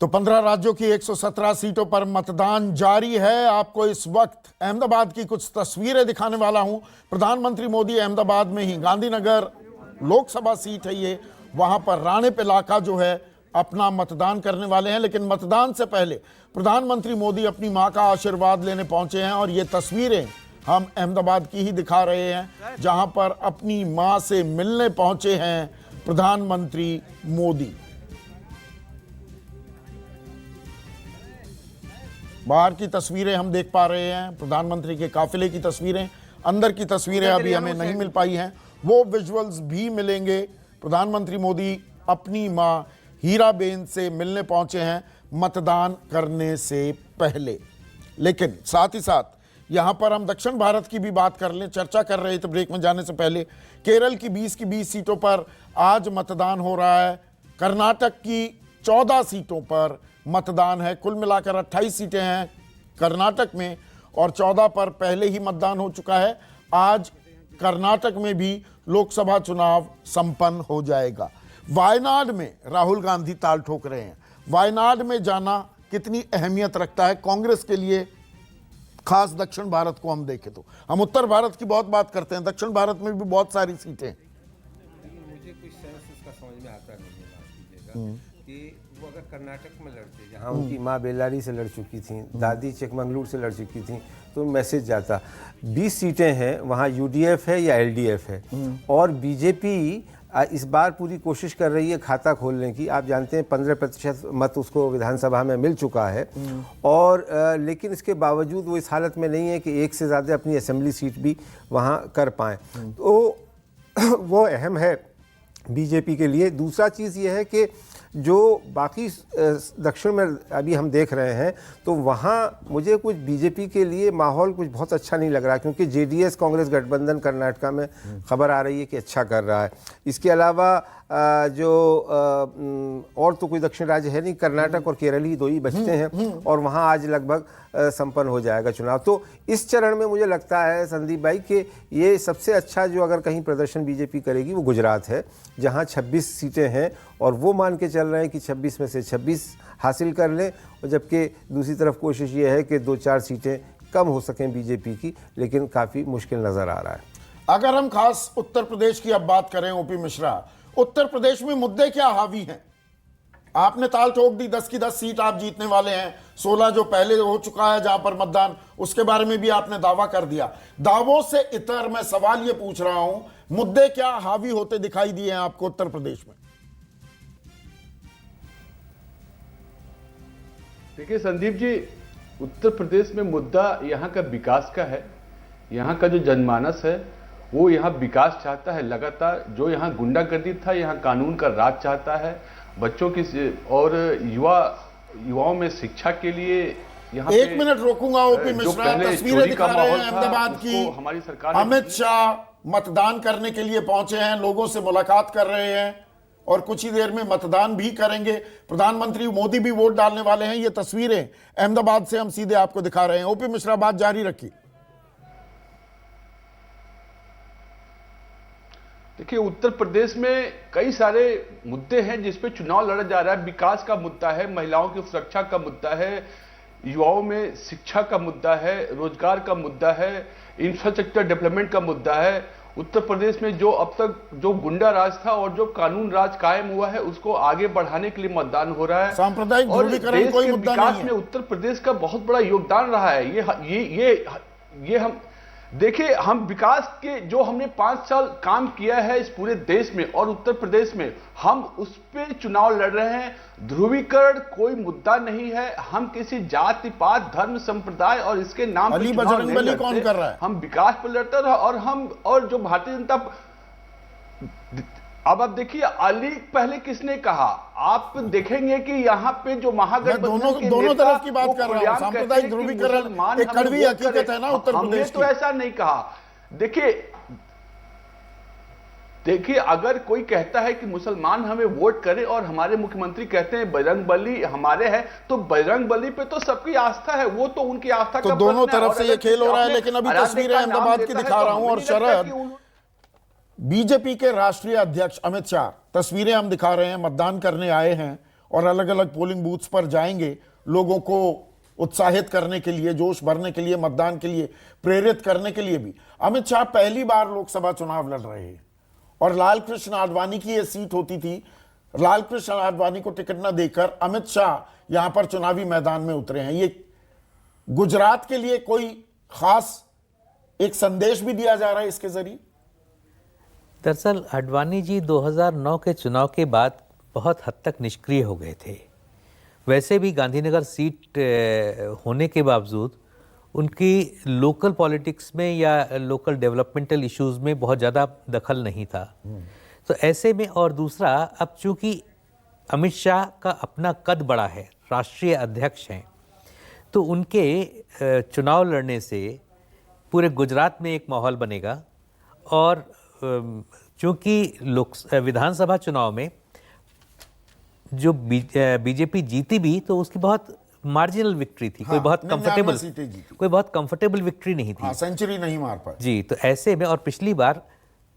तो 15 राज्यों की 117 सीटों पर मतदान जारी है। आपको इस वक्त अहमदाबाद की कुछ तस्वीरें दिखाने वाला हूं। प्रधानमंत्री मोदी अहमदाबाद में ही गांधीनगर लोकसभा सीट है ये, वहां पर राणेप इलाका जो है अपना मतदान करने वाले हैं। लेकिन मतदान से पहले प्रधानमंत्री मोदी अपनी मां का आशीर्वाद लेने पहुंचे हैं और ये तस्वीरें हम अहमदाबाद की ही दिखा रहे हैं, जहां पर अपनी मां से मिलने पहुंचे हैं प्रधानमंत्री मोदी। बाहर की तस्वीरें हम देख पा रहे हैं, प्रधानमंत्री के काफिले की तस्वीरें, अंदर की तस्वीरें अभी हमें नहीं मिल पाई हैं, वो विजुअल्स भी मिलेंगे। प्रधानमंत्री मोदी अपनी मां हीराबेन से मिलने पहुंचे हैं मतदान करने से पहले। लेकिन साथ ही साथ यहां पर हम दक्षिण भारत की भी बात कर लें, चर्चा कर रहे थे ब्रेक में जाने से पहले। केरल की 20 सीटों पर आज मतदान हो रहा है, कर्नाटक की 14 सीटों पर मतदान है। कुल मिलाकर 28 सीटें हैं कर्नाटक में और 14 पर पहले ही मतदान हो चुका है। आज कर्नाटक में भी लोकसभा चुनाव संपन्न हो जाएगा। वायनाड में राहुल गांधी ताल ठोक रहे हैं। वायनाड में जाना कितनी अहमियत रखता है कांग्रेस के लिए, खास दक्षिण भारत को हम देखें तो। हम उत्तर भारत की बहुत बात करते हैं, दक्षिण भारत में भी बहुत सारी सीटें हैं। मुझे कुछ सेंस इसका समझ में आता नहीं है, माफ कीजिएगा, कि वो अगर कर्नाटक में लड़ते, जहाँ उनकी माँ बेल्लारी से लड़ चुकी थी, दादी चिकमंगलुरु से लड़ चुकी थी, तो मैसेज जाता। 20 सीटें हैं, वहाँ यूडीएफ है या एलडीएफ है, और बीजेपी इस बार पूरी कोशिश कर रही है खाता खोलने की। आप जानते हैं 15% मत उसको विधानसभा में मिल चुका है, और लेकिन इसके बावजूद वो इस हालत में नहीं है कि एक से ज़्यादा अपनी असेंबली सीट भी वहाँ कर पाएँ। तो वो अहम है बीजेपी के लिए। दूसरा चीज़ ये है कि जो बाकी दक्षिण में अभी हम देख रहे हैं, तो वहाँ मुझे कुछ बीजेपी के लिए माहौल कुछ बहुत अच्छा नहीं लग रहा, क्योंकि जेडीएस कांग्रेस गठबंधन कर्नाटका में खबर आ रही है कि अच्छा कर रहा है। इसके अलावा और तो कोई दक्षिण राज्य है नहीं, कर्नाटक और केरल ही दो ही बचते हैं, और वहाँ आज लगभग संपन्न हो जाएगा चुनाव। तो इस चरण में मुझे लगता है संदीप भाई कि ये सबसे अच्छा जो अगर कहीं प्रदर्शन बीजेपी करेगी वो गुजरात है, जहाँ 26 सीटें हैं, और वो मान के चल रहे हैं कि 26 में से 26 हासिल कर लें। और जबकि दूसरी तरफ कोशिश ये है कि 2-4 सीटें कम हो सकें बीजेपी की, लेकिन काफ़ी मुश्किल नज़र आ रहा है। अगर हम खास उत्तर प्रदेश की अब बात करें, ओपी मिश्रा, उत्तर प्रदेश में मुद्दे क्या हावी हैं? आपने ताल ठोक दी 10 की 10 सीट आप जीतने वाले हैं। 16 जो पहले हो चुका है जहां पर मतदान, उसके बारे में भी आपने दावा कर दिया। दावों से इतर मैं सवाल ये पूछ रहा हूं, मुद्दे क्या हावी होते दिखाई दिए हैं आपको उत्तर प्रदेश में? देखिए संदीप जी, उत्तर प्रदेश में मुद्दा यहाँ का विकास का है। यहाँ का जो जनमानस है वो यहाँ विकास चाहता है लगातार। जो यहाँ गुंडागर्दी था, यहाँ कानून का राज चाहता है। बच्चों की और युवाओं में शिक्षा के लिए यहाँ एक मिनट रोकूंगा ओपी मिश्रा, तस्वीरें दिखा रहे हैं अहमदाबाद की। हमारी सरकार अमित शाह मतदान करने के लिए पहुंचे हैं, लोगों से मुलाकात कर रहे हैं और कुछ ही देर में मतदान भी करेंगे। प्रधानमंत्री मोदी भी वोट डालने वाले हैं। ये तस्वीरें अहमदाबाद से हम सीधे आपको दिखा रहे हैं। ओपी मिश्रा, बात जारी रखिए। देखिए, उत्तर प्रदेश में कई सारे मुद्दे हैं जिस पे चुनाव लड़ा जा रहा है। विकास का मुद्दा है, महिलाओं की सुरक्षा का मुद्दा है, युवाओं में शिक्षा का मुद्दा है, रोजगार का मुद्दा है, इंफ्रास्ट्रक्चर डेवलपमेंट का मुद्दा है। उत्तर प्रदेश में जो अब तक जो गुंडा राज था और जो कानून राज कायम हुआ है, उसको आगे बढ़ाने के लिए मतदान हो रहा है। सांप्रदायिक ध्रुवीकरण कोई मुद्दा नहीं है। विकास में उत्तर प्रदेश का बहुत बड़ा योगदान रहा है। ये हम देखिए, हम विकास के जो हमने 5 साल काम किया है इस पूरे देश में और उत्तर प्रदेश में, हम उस पे चुनाव लड़ रहे हैं। ध्रुवीकरण कोई मुद्दा नहीं है। हम किसी जाति पात धर्म संप्रदाय और इसके नाम पर चुनाव नहीं लड़ते। कौन कर रहा है? हम विकास पर लड़ते हैं। और जो भारतीय जनता, अब आप देखिए, अली पहले किसने कहा, आप देखेंगे कि यहाँ पे जो महागठबंधन के दोनों नेता, तरफ की बात कर रहा हूं। सांप्रदायिक ध्रुवीकरण एक कड़वी हकीकत है ना उत्तर प्रदेश की। हमने तो ऐसा नहीं कहा। देखिए, अगर कोई कहता है कि मुसलमान हमें वोट करें और हमारे मुख्यमंत्री कहते हैं बजरंगबली हमारे हैं, तो बजरंगबली पे तो सबकी आस्था है, वो तो उनकी आस्था का दोनों तरफ से ये खेल हो रहा है। लेकिन अभी तस्वीरें अहमदाबाद की दिखा रहा हूं, और शरद, बीजेपी के राष्ट्रीय अध्यक्ष अमित शाह, तस्वीरें हम दिखा रहे हैं, मतदान करने आए हैं और अलग अलग पोलिंग बूथ्स पर जाएंगे लोगों को उत्साहित करने के लिए, जोश भरने के लिए, मतदान के लिए प्रेरित करने के लिए भी। अमित शाह पहली बार लोकसभा चुनाव लड़ रहे हैं और लाल कृष्ण आडवाणी की यह सीट होती थी। लाल कृष्ण आडवाणी को टिकट न देकर अमित शाह यहां पर चुनावी मैदान में उतरे हैं। ये गुजरात के लिए कोई खास एक संदेश भी दिया जा रहा है इसके जरिए। दरअसल आडवाणी जी 2009 के चुनाव के बाद बहुत हद तक निष्क्रिय हो गए थे। वैसे भी गांधीनगर सीट होने के बावजूद उनकी लोकल पॉलिटिक्स में या लोकल डेवलपमेंटल इश्यूज में बहुत ज़्यादा दखल नहीं था। तो ऐसे में, और दूसरा, अब चूंकि अमित शाह का अपना कद बड़ा है, राष्ट्रीय अध्यक्ष हैं, तो उनके चुनाव लड़ने से पूरे गुजरात में एक माहौल बनेगा। और चूंकि विधानसभा चुनाव में जो बीजेपी जीती भी तो उसकी बहुत मार्जिनल विक्ट्री थी, कोई बहुत कंफर्टेबल विक्ट्री नहीं थी, सेंचुरी नहीं मार पाए जी। तो ऐसे में, और पिछली बार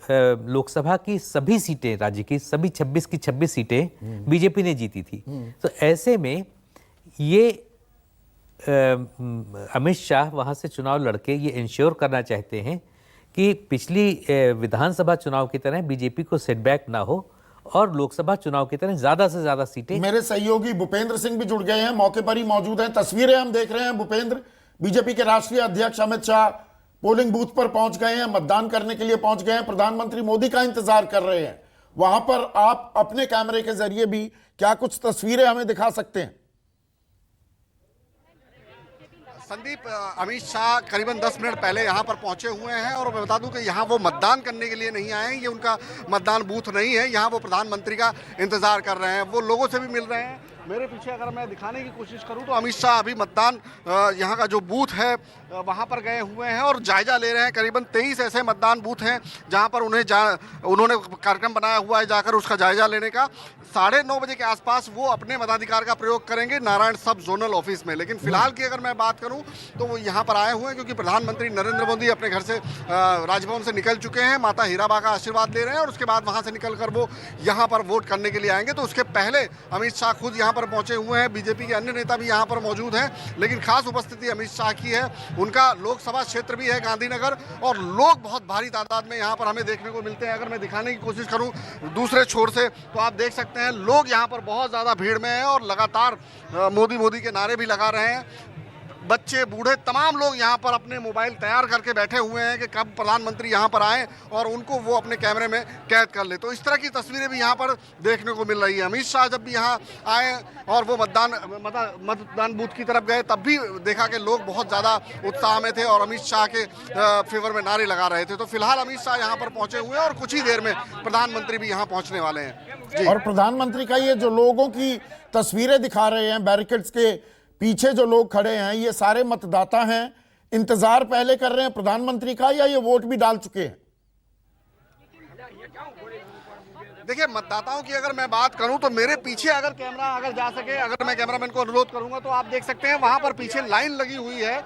लोकसभा की सभी सीटें, राज्य की सभी 26 की 26 सीटें बीजेपी ने जीती थी। तो ऐसे में ये अमित शाह वहां से चुनाव लड़के ये इंश्योर करना चाहते हैं कि पिछली विधानसभा चुनाव की तरह बीजेपी को सेटबैक ना हो और लोकसभा चुनाव की तरह ज्यादा से ज्यादा सीटें। मेरे सहयोगी भूपेंद्र सिंह भी जुड़ गए हैं, मौके पर ही मौजूद हैं। तस्वीरें हम देख रहे हैं भूपेंद्र, बीजेपी के राष्ट्रीय अध्यक्ष अमित शाह पोलिंग बूथ पर पहुंच गए हैं, मतदान करने के लिए पहुंच गए हैं, प्रधानमंत्री मोदी का इंतजार कर रहे हैं। वहां पर आप अपने कैमरे के जरिए भी क्या कुछ तस्वीरें हमें दिखा सकते हैं? संदीप, अमित शाह करीबन 10 मिनट पहले यहाँ पर पहुँचे हुए हैं और मैं बता दूं कि यहाँ वो मतदान करने के लिए नहीं आए हैं, ये उनका मतदान बूथ नहीं है। यहाँ वो प्रधानमंत्री का इंतजार कर रहे हैं, वो लोगों से भी मिल रहे हैं। मेरे पीछे अगर मैं दिखाने की कोशिश करूं तो अमित शाह अभी मतदान यहाँ का जो बूथ है वहाँ पर गए हुए हैं और जायजा ले रहे हैं। करीबन 23 ऐसे मतदान बूथ हैं जहाँ पर उन्होंने कार्यक्रम बनाया हुआ है जाकर उसका जायजा लेने का। 9:30 बजे के आसपास वो अपने मताधिकार का प्रयोग करेंगे नारायण सब जोनल ऑफिस में। लेकिन फिलहाल की अगर मैं बात करूं तो वो यहाँ पर आए हुए हैं क्योंकि प्रधानमंत्री नरेंद्र मोदी अपने घर से राजभवन से निकल चुके हैं, माता हीराबा का आशीर्वाद ले रहे हैं और उसके बाद वहाँ से निकल कर वो यहाँ पर वोट करने के लिए आएंगे। तो उसके पहले अमित शाह खुद यहाँ पर पहुँचे हुए हैं। बीजेपी के अन्य नेता भी यहाँ पर मौजूद हैं, लेकिन खास उपस्थिति अमित शाह की है। उनका लोकसभा क्षेत्र भी है गांधीनगर और लोग बहुत भारी तादाद में यहाँ पर हमें देखने को मिलते हैं। अगर मैं दिखाने की कोशिश करूँ दूसरे छोर से तो आप देख सकते हैं लोग यहाँ पर बहुत ज़्यादा भीड़ में हैं और लगातार मोदी मोदी के नारे भी लगा रहे हैं। बच्चे बूढ़े तमाम लोग यहाँ पर अपने मोबाइल तैयार करके बैठे हुए हैं कि कब प्रधानमंत्री यहाँ पर आएँ और उनको वो अपने कैमरे में कैद कर ले। तो इस तरह की तस्वीरें भी यहाँ पर देखने को मिल रही है। अमित शाह जब भी यहाँ आए और वो मतदान बूथ की तरफ गए तब भी देखा कि लोग बहुत ज़्यादा उत्साह में थे और अमित शाह के फेवर में नारे लगा रहे थे। तो फिलहाल अमित शाह यहाँ पर पहुँचे हुए हैं और कुछ ही देर में प्रधानमंत्री भी यहाँ पहुँचने वाले हैं। और प्रधानमंत्री का ये जो लोगों की तस्वीरें दिखा रहे हैं, बैरिकेड्स के पीछे जो लोग खड़े हैं, ये सारे मतदाता हैं, इंतजार पहले कर रहे हैं प्रधानमंत्री का या ये वोट भी डाल चुके हैं? देखिए, मतदाताओं की अगर मैं बात करूं तो मेरे पीछे अगर कैमरा अगर जा सके, अगर मैं कैमरामैन को अनुरोध करूंगा तो आप देख सकते हैं वहां पर पीछे लाइन लगी हुई है।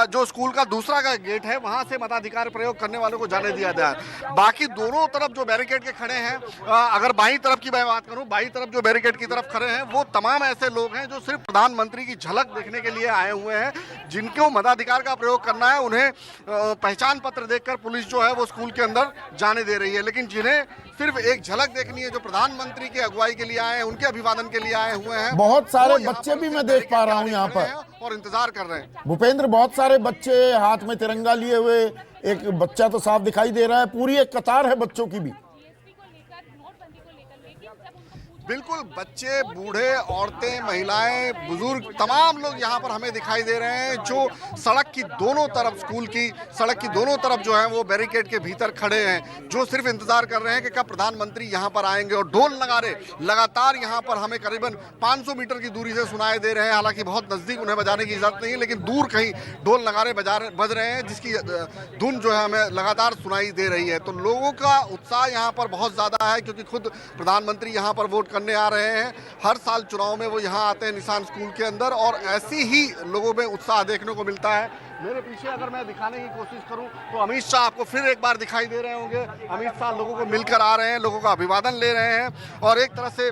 जो स्कूल का दूसरा का गेट है वहां से मताधिकार प्रयोग करने वालों को जाने दिया जाए। बाकी दोनों तरफ जो बैरिकेड के खड़े हैं, अगर बाईं तरफ की मैं बात करूं, बाईं तरफ जो बैरिकेड की तरफ खड़े हैं वो तमाम ऐसे लोग हैं जो सिर्फ प्रधानमंत्री की झलक देखने के लिए आए हुए हैं। जिनको मताधिकार का प्रयोग करना है उन्हें पहचान पत्र देखकर पुलिस जो है वो स्कूल के अंदर जाने दे रही है, लेकिन जिन्हें सिर्फ एक झलक देखनी है, जो प्रधानमंत्री की अगुवाई के लिए आए हैं, उनके अभिवादन के लिए आए हुए हैं। बहुत सारे बच्चे भी मैं देख पा रहा हूं यहाँ पर और इंतजार कर रहे हैं। भूपेंद्र, बहुत सारे बच्चे हाथ में तिरंगा लिए हुए, एक बच्चा तो साफ दिखाई दे रहा है, पूरी एक कतार है बच्चों की भी। बिल्कुल, बच्चे, बूढ़े, औरतें, महिलाएं, बुजुर्ग तमाम लोग यहाँ पर हमें दिखाई दे रहे हैं जो सड़क की दोनों तरफ, स्कूल की सड़क की दोनों तरफ जो है वो बैरिकेड के भीतर खड़े हैं, जो सिर्फ इंतजार कर रहे हैं कि कब प्रधानमंत्री यहाँ पर आएंगे। और ढोल नगारे लगातार यहाँ पर हमें करीबन 500 मीटर की दूरी से सुनाई दे रहे हैं। हालांकि बहुत नज़दीक उन्हें बजाने की इजाज़त नहीं है, लेकिन दूर कहीं ढोल नगारे बज रहे हैं जिसकी धुन जो है हमें लगातार सुनाई दे रही है। तो लोगों का उत्साह यहाँ पर बहुत ज़्यादा है क्योंकि खुद प्रधानमंत्री यहाँ पर वोट करने आ रहे हैं। हर साल चुनाव में वो यहाँ आते हैं निशान स्कूल के अंदर और ऐसी ही लोगों में उत्साह देखने को मिलता है। मेरे पीछे अगर मैं दिखाने की कोशिश करूं तो अमित शाह आपको फिर एक बार दिखाई दे रहे होंगे। अमित शाह लोगों को मिलकर आ रहे हैं, लोगों का अभिवादन ले रहे हैं और एक तरह से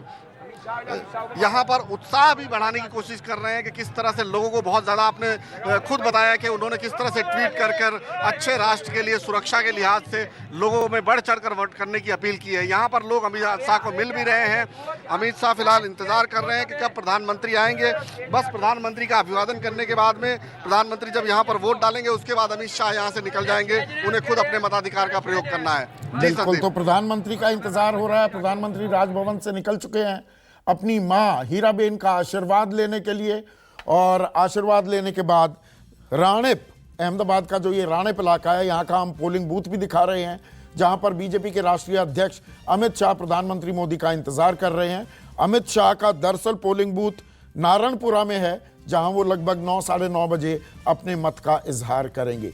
यहाँ पर उत्साह भी बढ़ाने की कोशिश कर रहे हैं कि किस तरह से लोगों को बहुत ज़्यादा आपने खुद बताया कि उन्होंने किस तरह से ट्वीट कर कर अच्छे राष्ट्र के लिए सुरक्षा के लिहाज से लोगों में बढ़ चढ़ कर वोट करने की अपील की है। यहाँ पर लोग अमित शाह को मिल भी रहे हैं। अमित शाह फिलहाल इंतजार कर रहे हैं कि कब प्रधानमंत्री आएंगे। बस प्रधानमंत्री का अभिवादन करने के बाद में प्रधानमंत्री जब यहाँ पर वोट डालेंगे उसके बाद अमित शाह यहाँ से निकल जाएंगे। उन्हें खुद अपने मताधिकार का प्रयोग करना है। जी बिल्कुल, संदीप। तो प्रधानमंत्री का इंतजार हो रहा है। प्रधानमंत्री राजभवन से निकल चुके हैं अपनी मां हीराबेन का आशीर्वाद लेने के लिए, और आशीर्वाद लेने के बाद राणेप, अहमदाबाद का जो ये राणेप इलाका है, यहाँ का हम पोलिंग बूथ भी दिखा रहे हैं जहां पर बीजेपी के राष्ट्रीय अध्यक्ष अमित शाह प्रधानमंत्री मोदी का इंतजार कर रहे हैं। अमित शाह का दरअसल पोलिंग बूथ नारायणपुरा में है जहां वो लगभग 9 साढ़े 9 बजे अपने मत का इजहार करेंगे।